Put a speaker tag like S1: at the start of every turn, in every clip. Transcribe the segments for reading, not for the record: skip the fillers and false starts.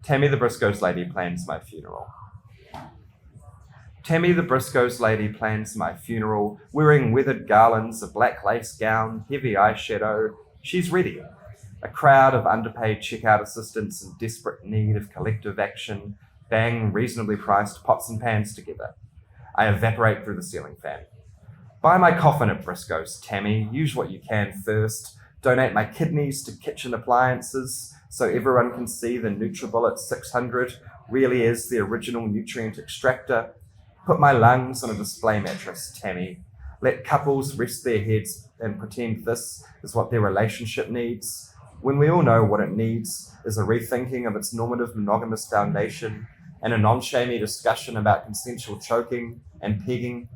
S1: Tammy the Briscoes lady plans my funeral. Tammy the Briscoes lady plans my funeral, wearing weathered garlands, a black lace gown, heavy eyeshadow. She's ready. A crowd of underpaid checkout assistants in desperate need of collective action bang reasonably priced pots and pans together. I evaporate through the ceiling fan. Buy my coffin at Briscoes, Tammy. Use what you can first. Donate my kidneys to kitchen appliances so everyone can see the NutriBullet 600 really is the original nutrient extractor. Put my lungs on a display mattress, Tammy. Let couples rest their heads and pretend this is what their relationship needs, when we all know what it needs is a rethinking of its normative monogamous foundation and a non-shamey discussion about consensual choking and pegging.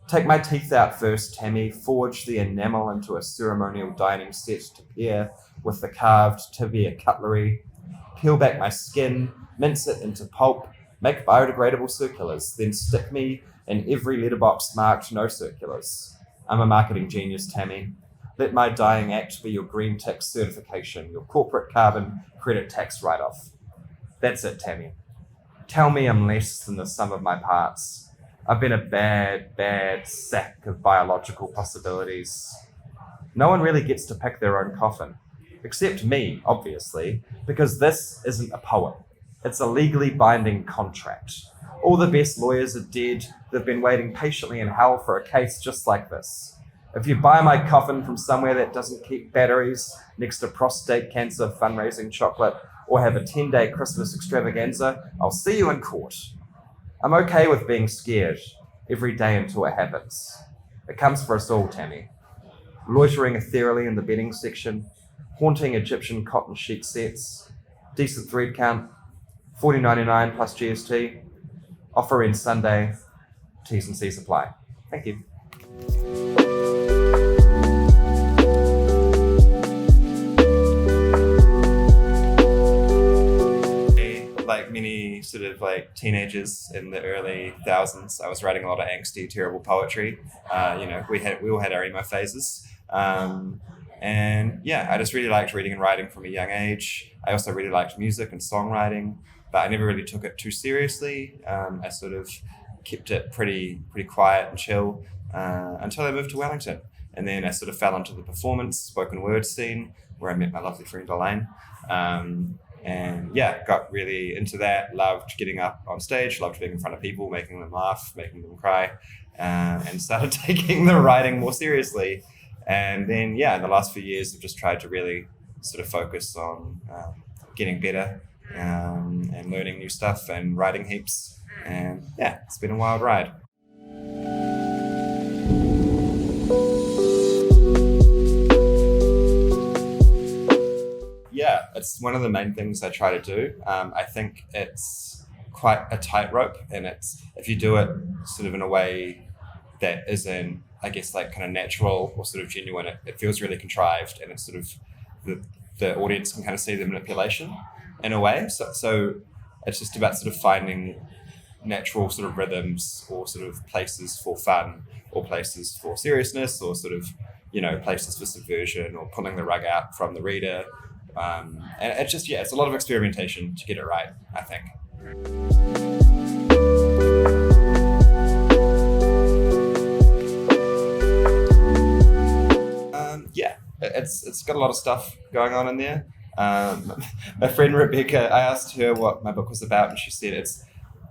S1: Take my teeth out first, Tammy. Forge the enamel into a ceremonial dining set to pair with the carved tibia cutlery. Peel back my skin, mince it into pulp, make biodegradable circulars, then stick me in every letterbox marked no circulars. I'm a marketing genius, Tammy. Let my dying act be your green tick certification, your corporate carbon credit tax write-off. That's it, Tammy. Tell me I'm less than the sum of my parts. I've been a bad sack of biological possibilities. No one really gets to pick their own coffin, except me, obviously, because this isn't a poem. It's a legally binding contract. All the best lawyers are dead. They've been waiting patiently in hell for a case just like this. If you buy my coffin from somewhere that doesn't keep batteries next to prostate cancer fundraising chocolate or have a 10-day Christmas extravaganza, I'll see you in court. I'm okay with being scared every day until it happens. It comes for us all, Tammy. Loitering ethereally in the bedding section, haunting Egyptian cotton sheet sets, decent thread count, $40.99 plus GST, offer ends Sunday, T's and C's apply. Thank you. Like many sort of like teenagers in the early thousands, I was writing a lot of angsty, terrible poetry. We all had our emo phases. And yeah, I just really liked reading and writing from a young age. I also really liked music and songwriting, but I never really took it too seriously. I sort of kept it pretty quiet and chill until I moved to Wellington. And then I sort of fell into the performance, spoken word scene, where I met my lovely friend Elaine. And yeah, got really into that, loved getting up on stage, loved being in front of people, making them laugh, making them cry, and started taking the writing more seriously. And then, yeah, in the last few years, I've just tried to really sort of focus on getting better and learning new stuff and writing heaps. And yeah, it's been a wild ride. Yeah, it's one of the main things I try to do. I think it's quite a tightrope, and it's if you do it sort of in a way that isn't, I guess, like kind of natural or sort of genuine, it feels really contrived, and it's sort of the audience can kind of see the manipulation in a way. So it's just about sort of finding natural sort of rhythms or sort of places for fun or places for seriousness or sort of, places for subversion or pulling the rug out from the reader. And it's just, it's a lot of experimentation to get it right, I think. It's got a lot of stuff going on in there. My friend Rebecca, I asked her what my book was about, and she said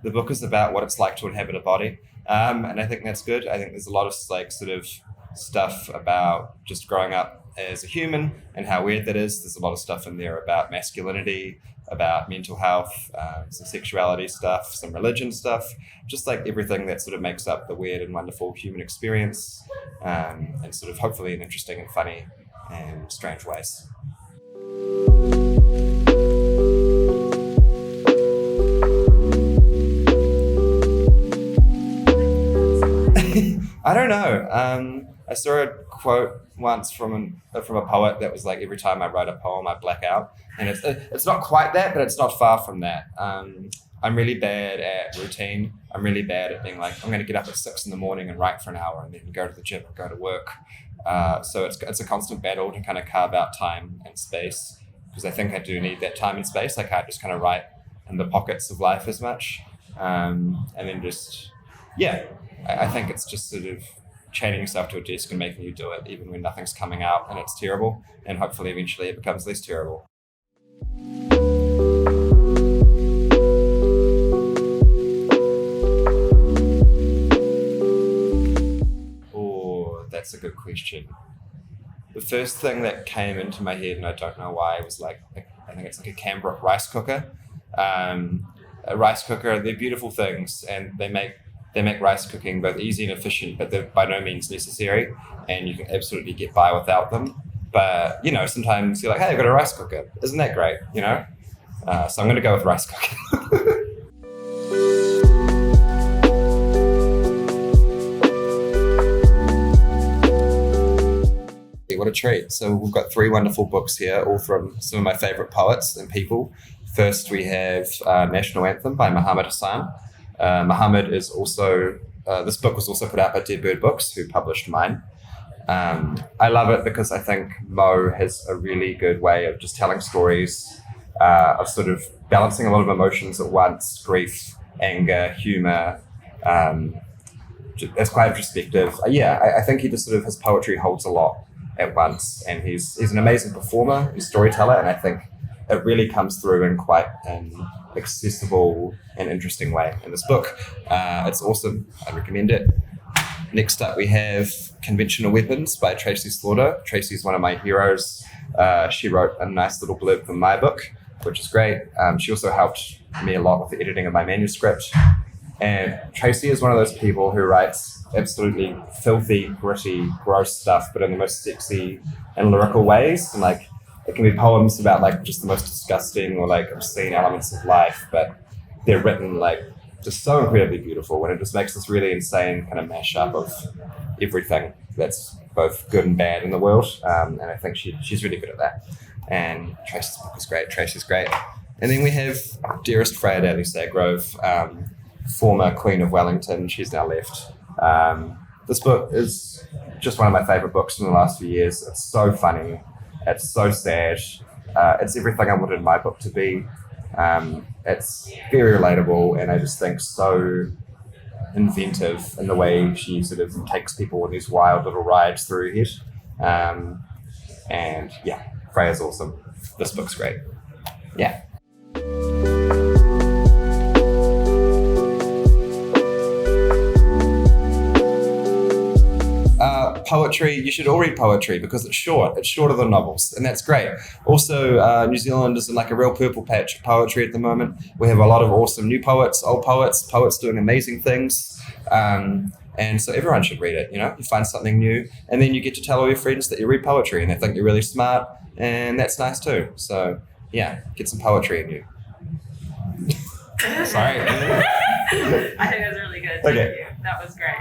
S1: the book is about what it's like to inhabit a body. And I think that's good. I think there's a lot of like sort of stuff about just growing up as a human and how weird that is. There's a lot of stuff in there about masculinity, about mental health, some sexuality stuff, some religion stuff, just like everything that sort of makes up the weird and wonderful human experience, and sort of hopefully in interesting and funny and strange ways. I don't know. I saw a quote once from a poet that was like, every time I write a poem, I black out. And it's not quite that, but it's not far from that. I'm really bad at routine. I'm really bad at being like, I'm going to get up at 6 a.m. and write for an hour and then go to the gym or go to work. So it's a constant battle to kind of carve out time and space, because I think I do need that time and space. I can't just kind of write in the pockets of life as much. And then just, yeah, I think it's just sort of chaining yourself to a desk and making you do it, even when nothing's coming out and it's terrible. And hopefully eventually it becomes less terrible. Oh, that's a good question. The first thing that came into my head, and I don't know why, was like, I think it's like a Canberra rice cooker. A rice cooker, they're beautiful things, and they make rice cooking both easy and efficient, but they're by no means necessary, and you can absolutely get by without them. But, you know, sometimes you're like, hey, I've got a rice cooker. Isn't that great, you know? So I'm going to go with rice cooking. What a treat. So we've got 3 wonderful books here, all from some of my favourite poets and people. First, we have National Anthem by Muhammad Hassan. Muhammad is also, this book was also put out by Dead Bird Books, who published mine. I love it because I think Mo has a really good way of just telling stories, of sort of balancing a lot of emotions at once: grief, anger, humour. It's quite introspective. I think he just sort of, his poetry holds a lot at once, and he's an amazing performer, he's a storyteller, and I think it really comes through in quite an accessible and interesting way in this book. It's awesome. I recommend it. Next up, we have Conventional Weapons by Tracy Slaughter. Tracy's one of my heroes. She wrote a nice little blurb for my book, which is great. She also helped me a lot with the editing of my manuscript. And Tracy is one of those people who writes absolutely filthy, gritty, gross stuff, but in the most sexy and lyrical ways. And like, it can be poems about like just the most disgusting or like obscene elements of life, but they're written like just so incredibly beautiful, and it just makes this really insane kind of mashup of everything that's both good and bad in the world. And I think she's really good at that. And Tracy's book is great. Tracy's great. And then we have Dearest Freya Daly Sagrove, former Queen of Wellington. She's now left. This book is just one of my favourite books from the last few years. It's so funny. It's so sad. It's everything I wanted my book to be. It's very relatable, and I just think so inventive in the way she sort of takes people on these wild little rides through her head. And yeah, Freya's awesome. This book's great. Yeah. Poetry, you should all read poetry because it's short. It's shorter than novels, and that's great. Also, New Zealand is in like a real purple patch of poetry at the moment. We have a lot of awesome new poets, old poets doing amazing things. And so everyone should read it, you know? You find something new, and then you get to tell all your friends that you read poetry, and they think you're really smart, and that's nice too. So yeah, get some poetry in you. Sorry.
S2: I think that was really good. Thank you. That was great.